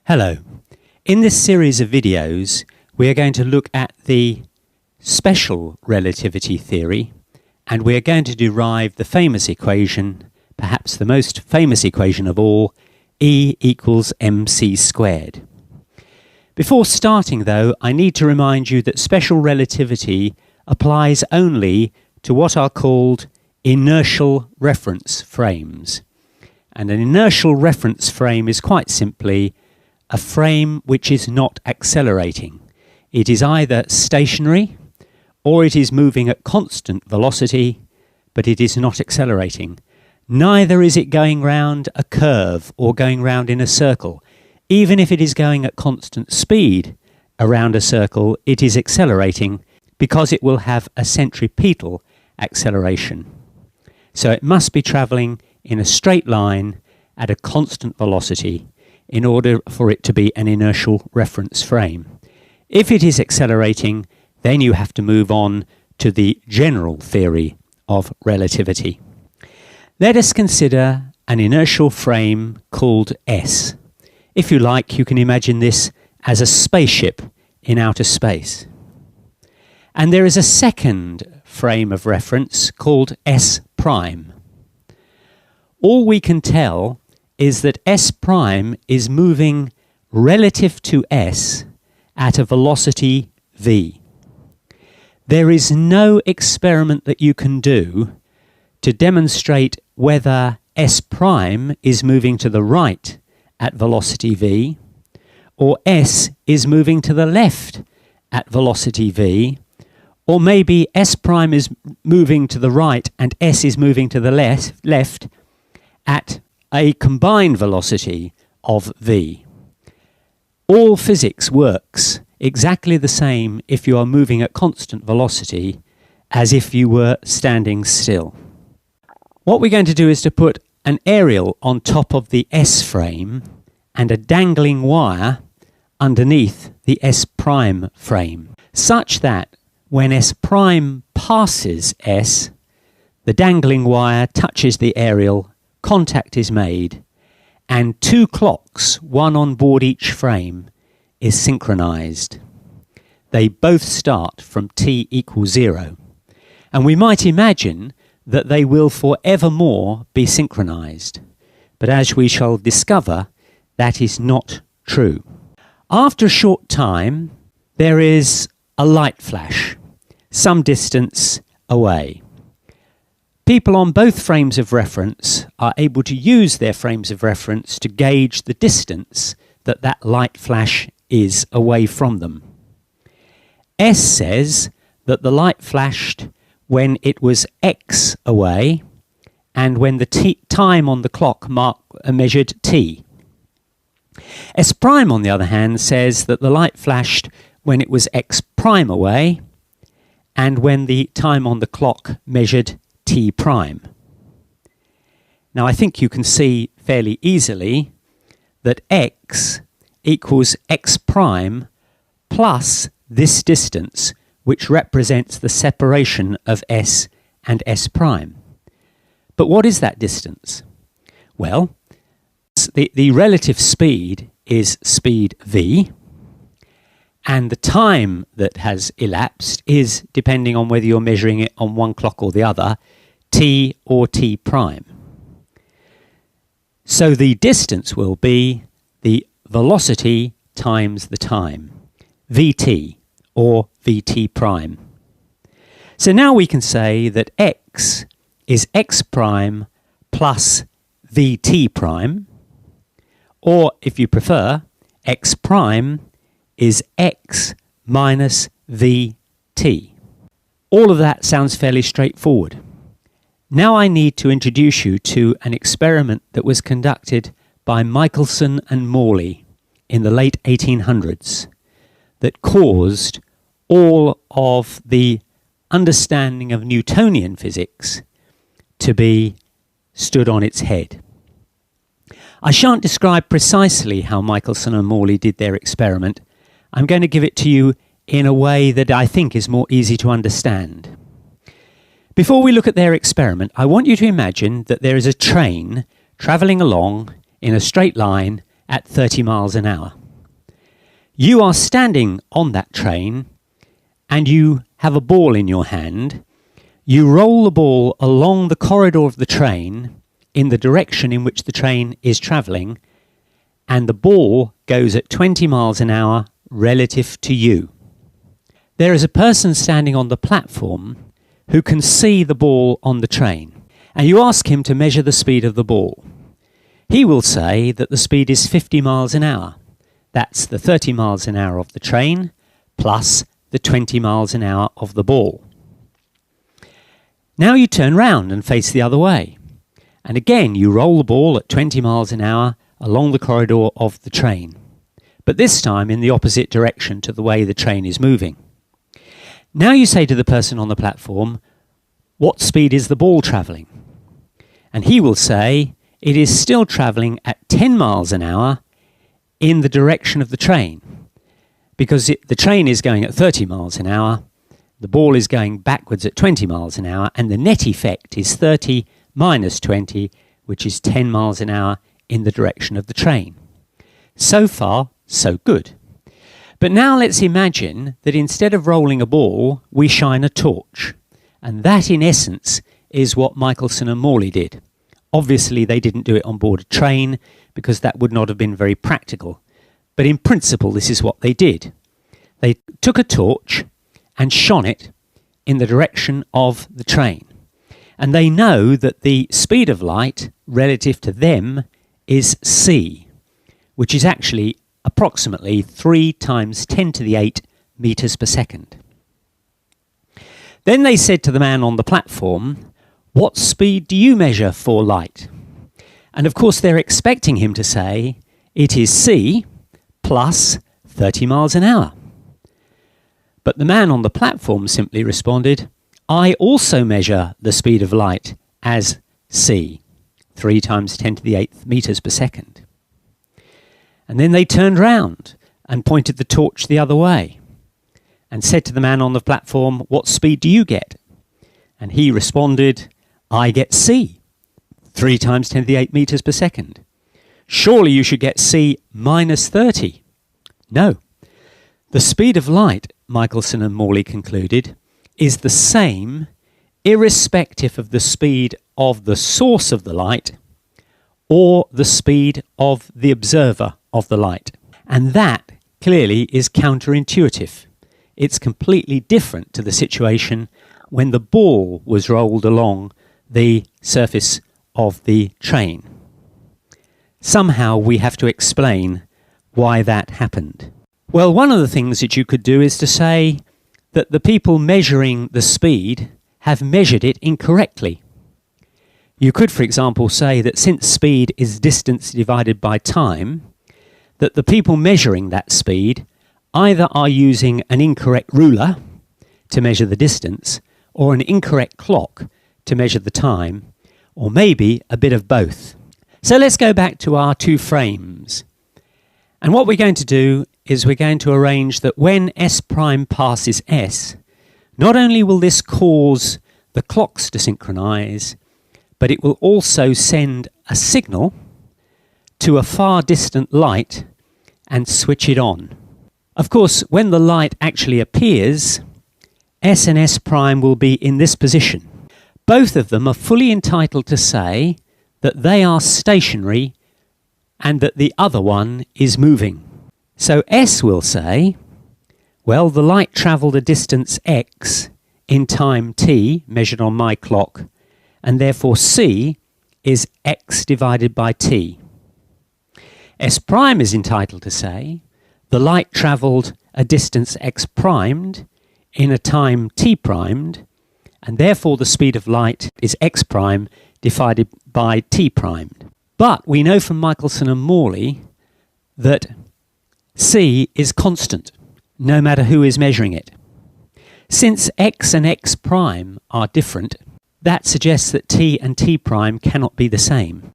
Hello. In this series of videos, we are going to look at the special relativity theory, and we are going to derive the famous equation, perhaps the most famous equation of all, E equals mc squared. Before starting though, I need to remind you that special relativity applies only to what are called inertial reference frames. And an inertial reference frame is quite simply a frame which is not accelerating. It is either stationary or it is moving at constant velocity, but it is not accelerating. Neither is it going round a curve or going round in a circle. Even if it is going at constant speed around a circle, it is accelerating because it will have a centripetal acceleration. So it must be travelling in a straight line at a constant velocity in order for it to be an inertial reference frame. If it is accelerating, then you have to move on to the general theory of relativity. Let us consider an inertial frame called S. If you like, you can imagine this as a spaceship in outer space. And there is a second frame of reference called S prime. All we can tell is that S prime is moving relative to S at a velocity v. There is no experiment that you can do to demonstrate whether S prime is moving to the right at velocity v, or S is moving to the left at velocity v, or maybe S prime is moving to the right and S is moving to the left at a combined velocity of v. All physics works exactly the same if you are moving at constant velocity as if you were standing still. What we're going to do is to put an aerial on top of the S frame and a dangling wire underneath the S prime frame, such that when S prime passes S, the dangling wire touches the aerial, contact is made, and two clocks, one on board each frame, is synchronized. They both start from t equals 0, and we might imagine that they will forevermore be synchronized. But as we shall discover, that is not true. After a short time, there is a light flash, some distance away. People on both frames of reference are able to use their frames of reference to gauge the distance that that light flash is away from them. S says that the light flashed when it was x away and when the time on the clock measured t. S prime, on the other hand, says that the light flashed when it was x prime away and when the time on the clock measured t prime. Now I think you can see fairly easily that x equals x prime plus this distance, which represents the separation of S and S prime. But what is that distance? Well, the relative speed is speed v, and the time that has elapsed is, depending on whether you're measuring it on one clock or the other, t or t prime. So the distance will be the velocity times the time, vt or vt prime. So now we can say that x is x prime plus vt prime, or if you prefer, x prime is x minus vt. All of that sounds fairly straightforward. Now I need to introduce you to an experiment that was conducted by Michelson and Morley in the late 1800s that caused all of the understanding of Newtonian physics to be stood on its head. I shan't describe precisely how Michelson and Morley did their experiment. I'm going to give it to you in a way that I think is more easy to understand. Before we look at their experiment, I want you to imagine that there is a train travelling along in a straight line at 30 miles an hour. You are standing on that train and you have a ball in your hand. You roll the ball along the corridor of the train in the direction in which the train is travelling, and the ball goes at 20 miles an hour relative to you. There is a person standing on the platform who can see the ball on the train, and you ask him to measure the speed of the ball. He will say that the speed is 50 miles an hour. That's the 30 miles an hour of the train plus the 20 miles an hour of the ball. Now you turn round and face the other way. And again, you roll the ball at 20 miles an hour along the corridor of the train, but this time in the opposite direction to the way the train is moving. Now you say to the person on the platform, what speed is the ball travelling? And he will say, it is still travelling at 10 miles an hour in the direction of the train, because the train is going at 30 miles an hour, the ball is going backwards at 20 miles an hour, and the net effect is 30 minus 20, which is 10 miles an hour in the direction of the train. So far, so good. But now let's imagine that instead of rolling a ball, we shine a torch. And that, in essence, is what Michelson and Morley did. Obviously, they didn't do it on board a train because that would not have been very practical. But in principle, this is what they did. They took a torch and shone it in the direction of the train. And they know that the speed of light relative to them is c, which is actually approximately 3 times 10 to the 8 meters per second. Then they said to the man on the platform, what speed do you measure for light? And of course they're expecting him to say, it is c plus 30 miles an hour. But the man on the platform simply responded, I also measure the speed of light as c, 3 times 10 to the 8th meters per second. And then they turned round and pointed the torch the other way and said to the man on the platform, what speed do you get? And he responded, I get c, 3 times 10 to the 8 meters per second. Surely you should get c minus 30. No. The speed of light, Michelson and Morley concluded, is the same irrespective of the speed of the source of the light or the speed of the observer of the light. And that clearly is counterintuitive. It's completely different to the situation when the ball was rolled along the surface of the train. Somehow we have to explain why that happened. Well, one of the things that you could do is to say that the people measuring the speed have measured it incorrectly. You could, for example, say that since speed is distance divided by time, that the people measuring that speed either are using an incorrect ruler to measure the distance or an incorrect clock to measure the time, or maybe a bit of both. So let's go back to our 2 frames. And what we're going to do is we're going to arrange that when S prime passes S, not only will this cause the clocks to synchronize, but it will also send a signal to a far distant light and switch it on. Of course, when the light actually appears, S and S prime will be in this position. Both of them are fully entitled to say that they are stationary and that the other one is moving. So S will say, well, the light travelled a distance x in time t, measured on my clock, and therefore c is x divided by t. S prime is entitled to say, the light travelled a distance x primed in a time t primed, and therefore the speed of light is x prime divided by t primed. But we know from Michelson and Morley that c is constant, no matter who is measuring it. Since x and x prime are different, that suggests that t and t prime cannot be the same.